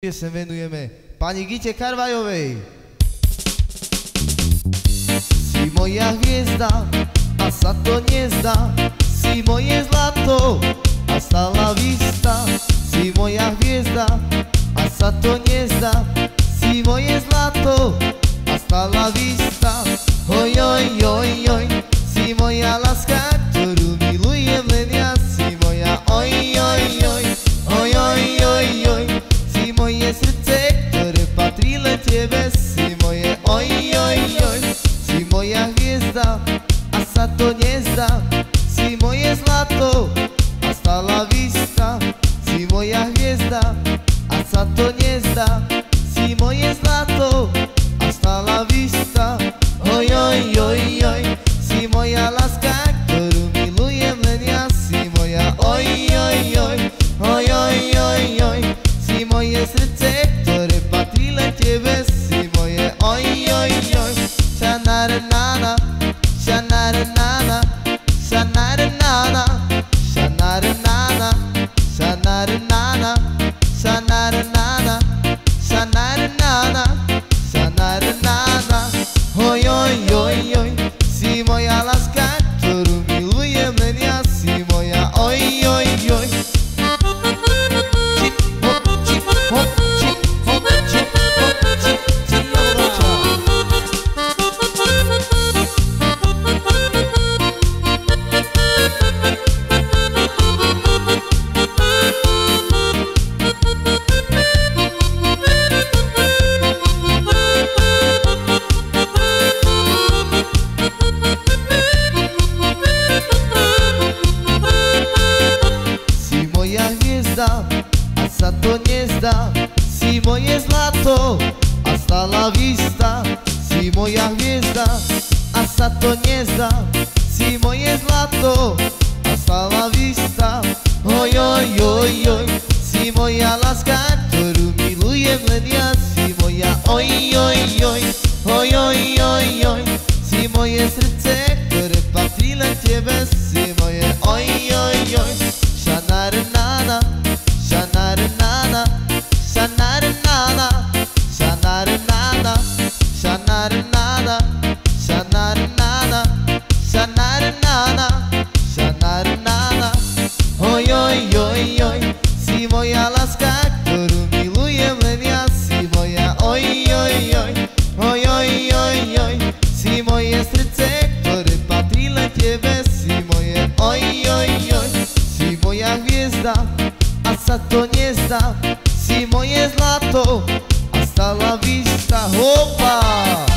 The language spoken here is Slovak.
Piesem venujeme pani Gite Karvajovej. Si moja hviezda a sa to nezdá, si moje zlato a stála vista. Si moja hviezda a sa to nezdá, si moje zlato a stála vista. Oj, oj, oj, oj, si moja láska, ktorú milujem len ja. Si moja oj, oj, oj, oj, oj, oj, oj, si moje srdce, ktoré patrí len tebe. Si moje oj, oj, oj, si moja hviezda a sa to nezdá, si moje zlato a stála vista. Si moja hviezda a sa to nezdá, si moje zlato a stála vista. Oj, oj, oj, oj, si moja láska, ktorú milujem len ja. Si moja oj, oj, oj, oj, oj, oj, oj, si moje srdce, ktoré patrí len tebe. Si moje oj, oj, oj, šanarenana, šanarenana, šanarenana, šanarenana, šanarenana, šanarenana, šanarenana, šanarenana. Oj, oj, oj, oj, si moja láska, ktorú milujem len ja. Si moja oj, oj, oj. A sa to nezdá, si moje zlato a stála vista. Si moja hviezda a sa to nezdá, si moje zlato a stála vista. Oj, oj, oj, oj, si moja láska, ktorú milujem len ja. Si moja oj, oj, oj, oj, oj, oj, oj, si moje srdce, ktoré patrí len tebe. Si moje oj, oj, oj, šanarenana, šanarenana, šanarenana, šanarenana, šanarenana, šanarenana, šanarenana, šanarenana. Oj, oj, oj, oj, si moja láska, ktorú milujem len ja. Si moja oj, oj, oj, oj, oj, oj, oj, si moje srdce, ktoré patrí len tebe. Si moje oj, oj, oj, si moja hviezda a sa to nezdá, si moje zlato a stála vista. Hopa!